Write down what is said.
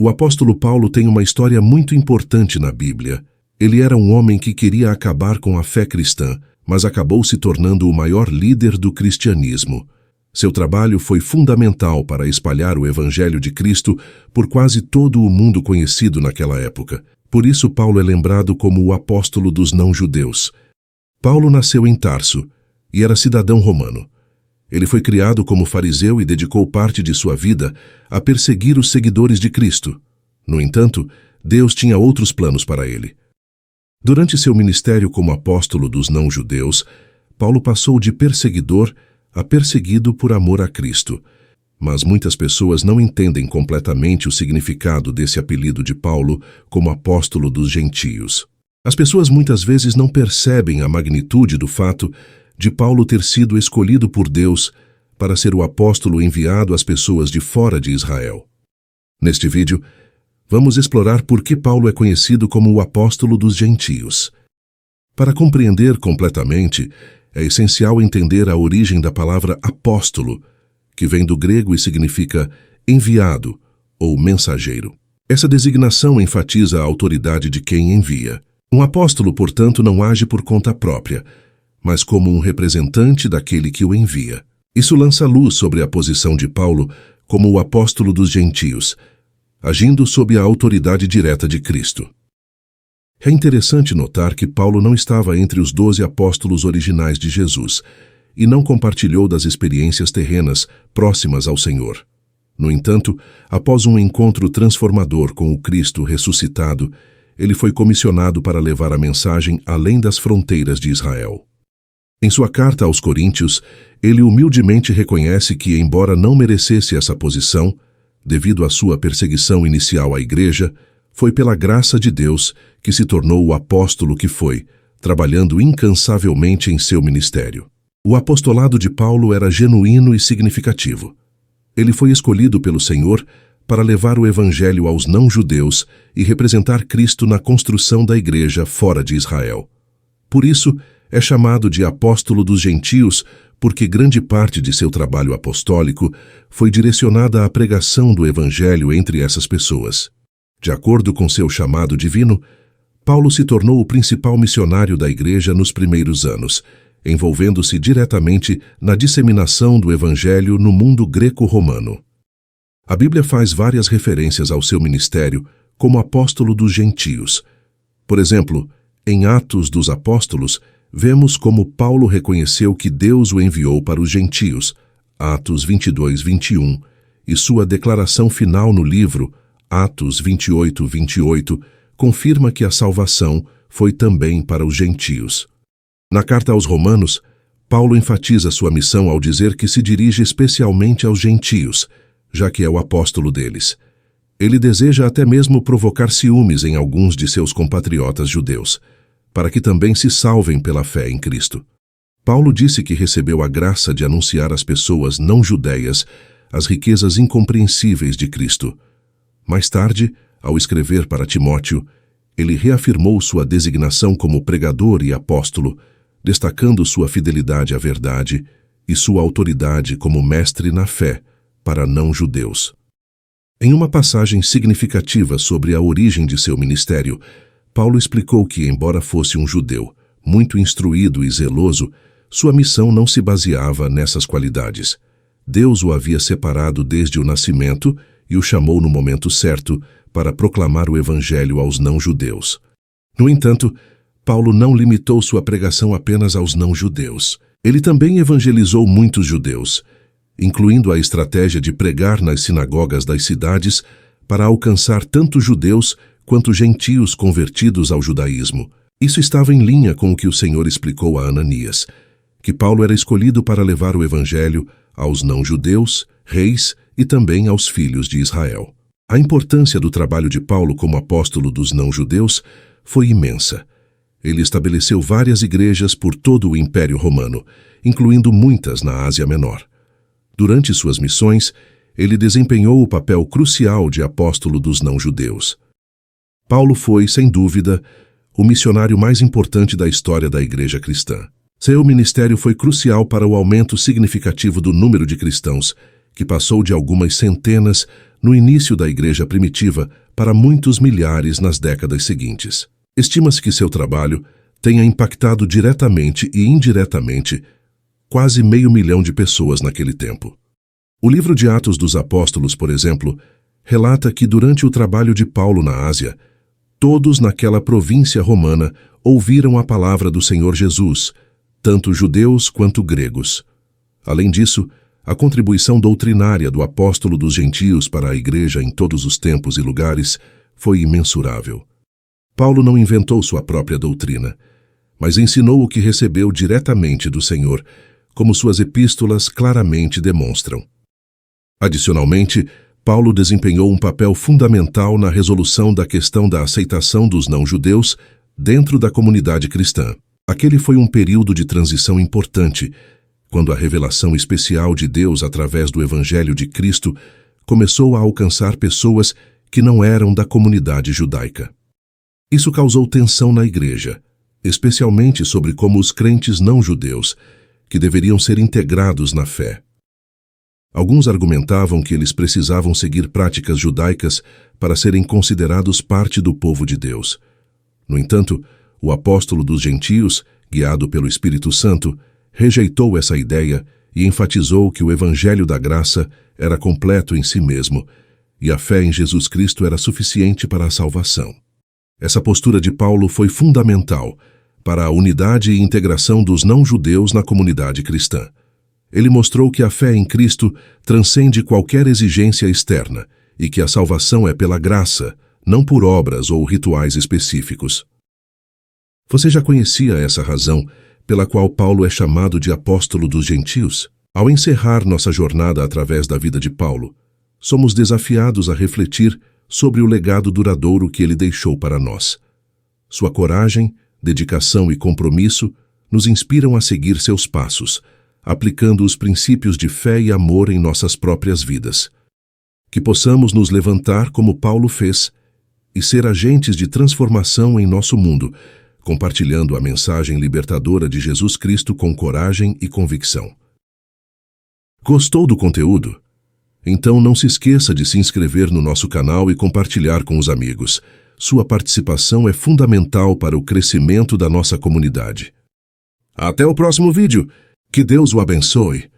O apóstolo Paulo tem uma história muito importante na Bíblia. Ele era um homem que queria acabar com a fé cristã, mas acabou se tornando o maior líder do cristianismo. Seu trabalho foi fundamental para espalhar o Evangelho de Cristo por quase todo o mundo conhecido naquela época. Por isso, Paulo é lembrado como o apóstolo dos não-judeus. Paulo nasceu em Tarso e era cidadão romano. Ele foi criado como fariseu e dedicou parte de sua vida a perseguir os seguidores de Cristo. No entanto, Deus tinha outros planos para ele. Durante seu ministério como apóstolo dos não-judeus, Paulo passou de perseguidor a perseguido por amor a Cristo. Mas muitas pessoas não entendem completamente o significado desse apelido de Paulo como apóstolo dos gentios. As pessoas muitas vezes não percebem a magnitude do fato de Paulo ter sido escolhido por Deus para ser o apóstolo enviado às pessoas de fora de Israel. Neste vídeo, vamos explorar por que Paulo é conhecido como o apóstolo dos gentios. Para compreender completamente, é essencial entender a origem da palavra apóstolo, que vem do grego e significa enviado ou mensageiro. Essa designação enfatiza a autoridade de quem envia. Um apóstolo, portanto, não age por conta própria, mas como um representante daquele que o envia. Isso lança luz sobre a posição de Paulo como o apóstolo dos gentios, agindo sob a autoridade direta de Cristo. É interessante notar que Paulo não estava entre os 12 apóstolos originais de Jesus e não compartilhou das experiências terrenas próximas ao Senhor. No entanto, após um encontro transformador com o Cristo ressuscitado, ele foi comissionado para levar a mensagem além das fronteiras de Israel. Em sua carta aos Coríntios, ele humildemente reconhece que, embora não merecesse essa posição, devido à sua perseguição inicial à igreja, foi pela graça de Deus que se tornou o apóstolo que foi, trabalhando incansavelmente em seu ministério. O apostolado de Paulo era genuíno e significativo. Ele foi escolhido pelo Senhor para levar o Evangelho aos não-judeus e representar Cristo na construção da igreja fora de Israel. Por isso, é chamado de apóstolo dos gentios, porque grande parte de seu trabalho apostólico foi direcionada à pregação do Evangelho entre essas pessoas. De acordo com seu chamado divino, Paulo se tornou o principal missionário da igreja nos primeiros anos, envolvendo-se diretamente na disseminação do Evangelho no mundo greco-romano. A Bíblia faz várias referências ao seu ministério como apóstolo dos gentios. Por exemplo, em Atos dos Apóstolos, vemos como Paulo reconheceu que Deus o enviou para os gentios, Atos 22, 21, e sua declaração final no livro, Atos 28, 28, confirma que a salvação foi também para os gentios. Na carta aos Romanos, Paulo enfatiza sua missão ao dizer que se dirige especialmente aos gentios, já que é o apóstolo deles. Ele deseja até mesmo provocar ciúmes em alguns de seus compatriotas judeus, para que também se salvem pela fé em Cristo. Paulo disse que recebeu a graça de anunciar às pessoas não-judeias as riquezas incompreensíveis de Cristo. Mais tarde, ao escrever para Timóteo, ele reafirmou sua designação como pregador e apóstolo, destacando sua fidelidade à verdade e sua autoridade como mestre na fé para não-judeus. Em uma passagem significativa sobre a origem de seu ministério, Paulo explicou que, embora fosse um judeu, muito instruído e zeloso, sua missão não se baseava nessas qualidades. Deus o havia separado desde o nascimento e o chamou no momento certo para proclamar o Evangelho aos não-judeus. No entanto, Paulo não limitou sua pregação apenas aos não-judeus. Ele também evangelizou muitos judeus, incluindo a estratégia de pregar nas sinagogas das cidades para alcançar tanto judeus quanto gentios convertidos ao judaísmo. Isso estava em linha com o que o Senhor explicou a Ananias, que Paulo era escolhido para levar o Evangelho aos não-judeus, reis e também aos filhos de Israel. A importância do trabalho de Paulo como apóstolo dos não-judeus foi imensa. Ele estabeleceu várias igrejas por todo o Império Romano, incluindo muitas na Ásia Menor. Durante suas missões, ele desempenhou o papel crucial de apóstolo dos não-judeus. Paulo foi, sem dúvida, o missionário mais importante da história da igreja cristã. Seu ministério foi crucial para o aumento significativo do número de cristãos, que passou de algumas centenas no início da igreja primitiva para muitos milhares nas décadas seguintes. Estima-se que seu trabalho tenha impactado diretamente e indiretamente quase 500 mil de pessoas naquele tempo. O livro de Atos dos Apóstolos, por exemplo, relata que durante o trabalho de Paulo na Ásia, todos naquela província romana ouviram a palavra do Senhor Jesus, tanto judeus quanto gregos. Além disso, a contribuição doutrinária do apóstolo dos gentios para a igreja em todos os tempos e lugares foi imensurável. Paulo não inventou sua própria doutrina, mas ensinou o que recebeu diretamente do Senhor, como suas epístolas claramente demonstram. Adicionalmente, Paulo desempenhou um papel fundamental na resolução da questão da aceitação dos não-judeus dentro da comunidade cristã. Aquele foi um período de transição importante, quando a revelação especial de Deus através do Evangelho de Cristo começou a alcançar pessoas que não eram da comunidade judaica. Isso causou tensão na igreja, especialmente sobre como os crentes não-judeus, que deveriam ser integrados na fé. Alguns argumentavam que eles precisavam seguir práticas judaicas para serem considerados parte do povo de Deus. No entanto, o apóstolo dos gentios, guiado pelo Espírito Santo, rejeitou essa ideia e enfatizou que o Evangelho da Graça era completo em si mesmo e a fé em Jesus Cristo era suficiente para a salvação. Essa postura de Paulo foi fundamental para a unidade e integração dos não-judeus na comunidade cristã. Ele mostrou que a fé em Cristo transcende qualquer exigência externa e que a salvação é pela graça, não por obras ou rituais específicos. Você já conhecia essa razão pela qual Paulo é chamado de apóstolo dos gentios? Ao encerrar nossa jornada através da vida de Paulo, somos desafiados a refletir sobre o legado duradouro que ele deixou para nós. Sua coragem, dedicação e compromisso nos inspiram a seguir seus passos, aplicando os princípios de fé e amor em nossas próprias vidas. Que possamos nos levantar como Paulo fez e ser agentes de transformação em nosso mundo, compartilhando a mensagem libertadora de Jesus Cristo com coragem e convicção. Gostou do conteúdo? Então não se esqueça de se inscrever no nosso canal e compartilhar com os amigos. Sua participação é fundamental para o crescimento da nossa comunidade. Até o próximo vídeo. Que Deus o abençoe.